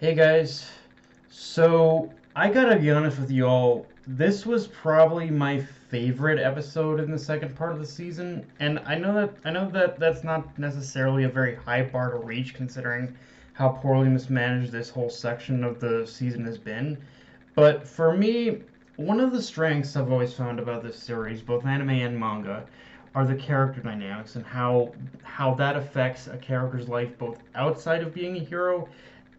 Hey guys, so I gotta be honest with you all. This was probably my favorite episode in the second part of the season, and I know that that's not necessarily a very high bar to reach considering how poorly mismanaged this whole section of the season has been. But for me, one of the strengths I've always found about this series, both anime and manga, are the character dynamics and how that affects a character's life both outside of being a hero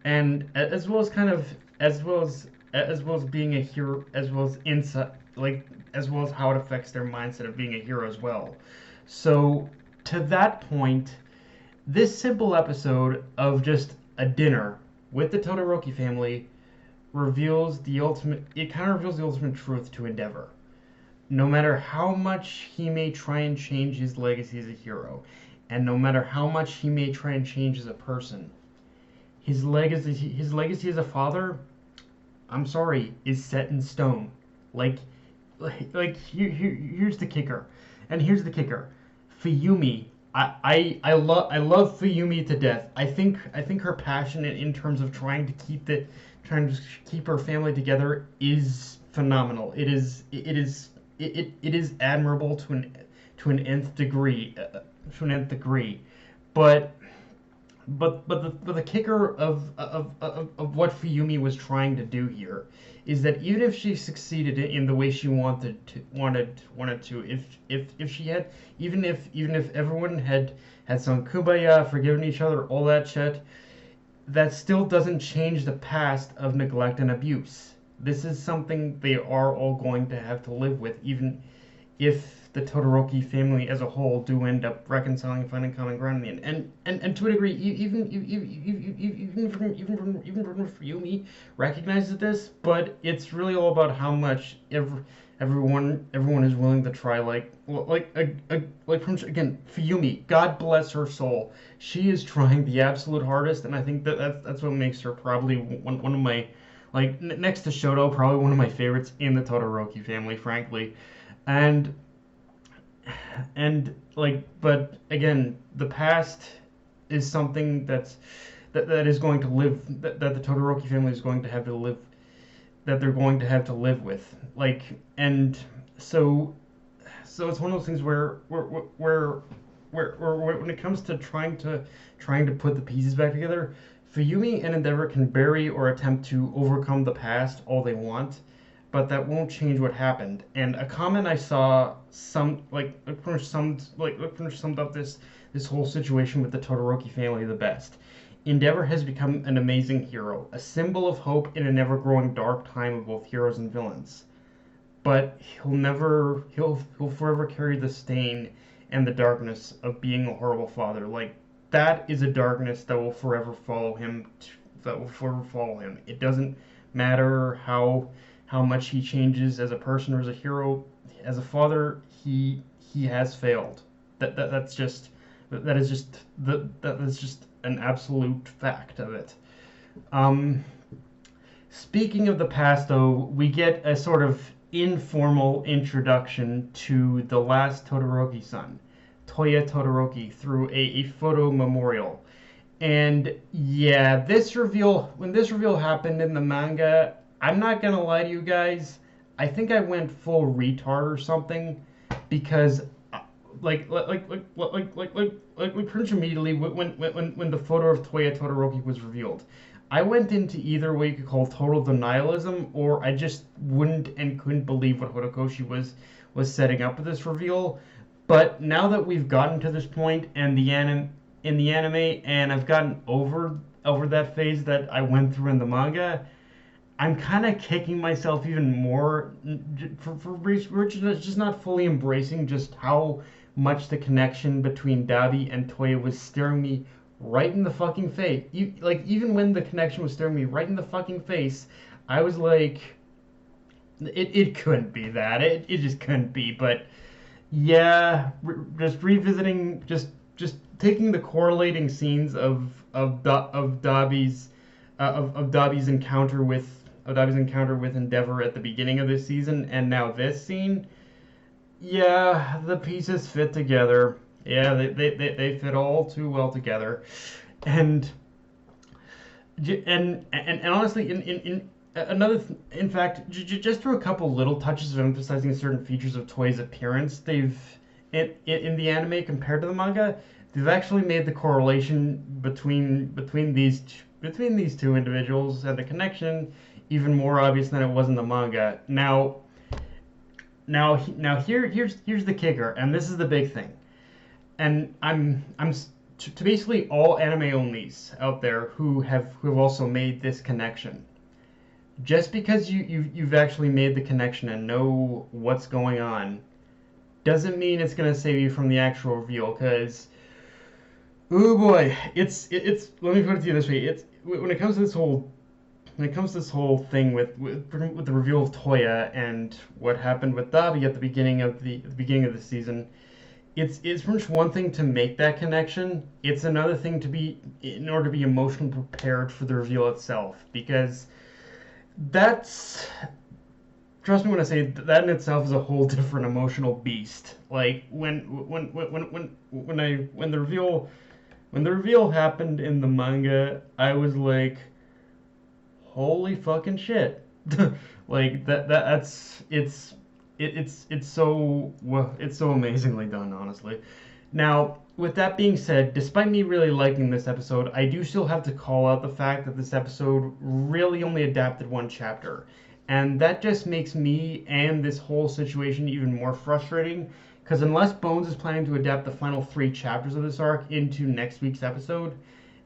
and as well as kind of as well as being a hero as well as inside as well as how it affects their mindset of being a hero as well. So to that point, this simple episode of just a dinner with the Todoroki family reveals the ultimate it kind of reveals the ultimate truth to Endeavor. No matter how much he may try and change his legacy as a hero, and no matter how much he may try and change as a person, his legacy as a father, I'm sorry, is set in stone. Like here's the kicker, and here's the kicker. Fuyumi, I love Fuyumi to death. I think her passion in terms of trying to keep her family together is phenomenal. It is admirable to an nth degree, but but the kicker of what Fuyumi was trying to do here is that even if she succeeded in the way she wanted to, if she had even if everyone had some kumbaya, forgiven each other, all that shit, that still doesn't change the past of neglect and abuse. This is something they are all going to have to live with, even if the Todoroki family as a whole do end up reconciling, finding common ground in the end. And to a degree, even from Fuyumi recognizes this, but it's really all about how much everyone is willing to try. Like from again, Fuyumi, God bless her soul, she is trying the absolute hardest, and I think that's what makes her probably one of my next to Shoto, probably one of my favorites in the Todoroki family, frankly. And but again, the past is something that is going to live that the Todoroki family is going to have to live that they're going to have to live with. And so so it's one of those things where when it comes to trying to put the pieces back together, Fuyumi and Endeavor can bury or attempt to overcome the past all they want, but that won't change what happened. And a comment I saw pretty much summed up this whole situation with the Todoroki family the best. Endeavor has become an amazing hero, a symbol of hope in an ever-growing dark time of both heroes and villains. But he'll forever carry the stain and the darkness of being a horrible father. That is a darkness that will forever follow him. That will forever follow him. It doesn't matter how much he changes as a person or as a hero. As a father, he has failed. That is just an absolute fact of it. Um, Speaking of the past, though, we get a sort of informal introduction to the last Todoroki son, Toya Todoroki, through a photo memorial. And yeah, when this reveal happened in the manga, I'm not gonna lie to you guys, I think I went full retard or something, because pretty much immediately when the photo of Toya Todoroki was revealed, I went into either what you could call total denialism, or I just wouldn't and couldn't believe what Horikoshi was setting up with this reveal. But now that we've gotten to this point and in the anime, and I've gotten over that phase that I went through in the manga, I'm kind of kicking myself even more for just not fully embracing just how much the connection between Dabi and Toya was staring me right in the fucking face. Even when the connection was staring me right in the fucking face, I was like, it couldn't be that. It just couldn't be. But yeah, just revisiting, just taking the correlating scenes of Dabi's of Dabi's encounter with Endeavor at the beginning of this season, and now this scene. Yeah, the pieces fit together. Yeah, they fit all too well together. And And honestly, in another in fact, just through a couple little touches of emphasizing certain features of Toei's appearance, they've in the anime compared to the manga, they've actually made the correlation between these two individuals and the connection even more obvious than it was in the manga. Now here's the kicker, and this is the big thing. And I'm to basically all anime onlys out there who have also made this connection. Just because you've actually made the connection and know what's going on doesn't mean it's gonna save you from the actual reveal. Because oh boy, it's let me put it to you this way. It's when it comes to this whole thing with the reveal of Toya and what happened with Dabi at the beginning of the season. It's pretty much one thing to make that connection. It's another thing to be in order to be emotionally prepared for the reveal itself, because that's trust me when I say that in itself is a whole different emotional beast. Like when the reveal happened in the manga, I was like, holy fucking shit. Like that's it's so well, it's so amazingly done, honestly. Now, with that being said, despite me really liking this episode, I do still have to call out the fact that this episode really only adapted one chapter. And that just makes me and this whole situation even more frustrating, because unless Bones is planning to adapt the final 3 chapters of this arc into next week's episode,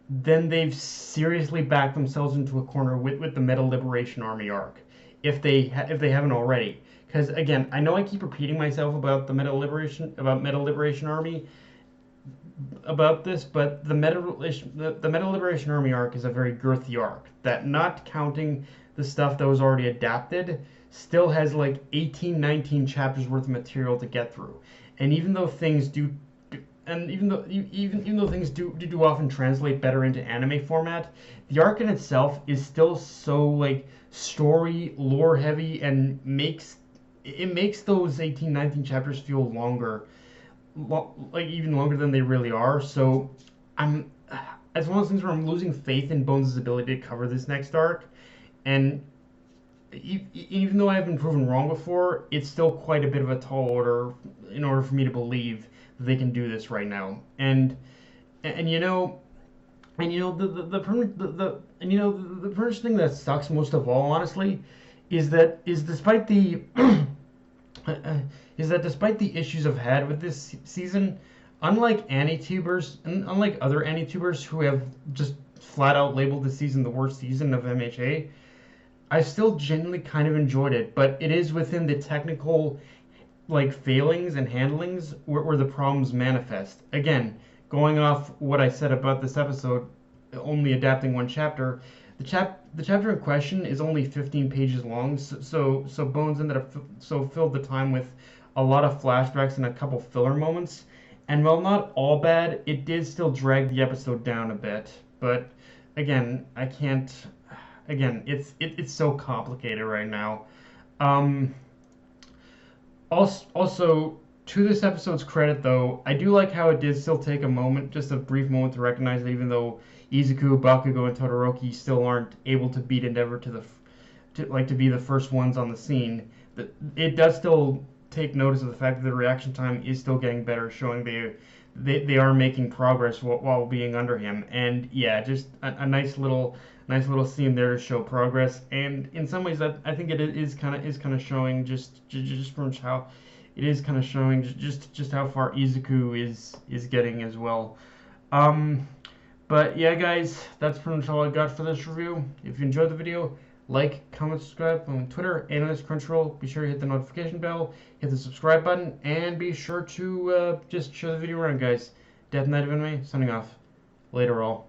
then they've seriously backed themselves into a corner with the Metal Liberation Army arc, if they haven't already. Because again, I know I keep repeating myself about Metal Liberation Army, about this, but the Metal Liberation Army arc is a very girthy arc that, not counting the stuff that was already adapted, still has like 18, 19 chapters worth of material to get through. And even though things do even though things do often translate better into anime format, the arc in itself is still so like story lore heavy and makes those 18, 19 chapters feel longer, like even longer than they really are. So I'm it's one of those things where I'm losing faith in Bones' ability to cover this next arc, and even though I've been proven wrong before, it's still quite a bit of a tall order in order for me to believe that they can do this right now. And you know, the first thing that sucks most of all, honestly, is despite the is that despite the issues I've had with this season, unlike unlike other AniTubers who have just flat out labeled this season the worst season of MHA, I still genuinely kind of enjoyed it. But it is within the technical like failings and handlings where the problems manifest. Again, going off what I said about this episode only adapting one chapter, the chapter in question is only 15 pages long, so Bones ended up filled the time with a lot of flashbacks and a couple filler moments. And while not all bad, it did still drag the episode down a bit. But again, I can't. Again, it's so complicated right now. Um, also, to this episode's credit, though, I do like how it did still take a moment, just a brief moment, to recognize that even though Izuku, Bakugo, and Todoroki still aren't able to beat Endeavor to be the first ones on the scene, that it does still take notice of the fact that the reaction time is still getting better, showing they are making progress while being under him. And yeah, just a nice little scene there to show progress. And in some ways, that I think it is kind of showing just from how it is kind of showing just how far Izuku is getting as well. But yeah, guys, that's pretty much all I got for this review. If you enjoyed the video, like, comment, subscribe on Twitter and on Crunchyroll. Be sure to hit the notification bell, hit the subscribe button, and be sure to just share the video around, guys. Death Knight of Anime, signing off. Later, all.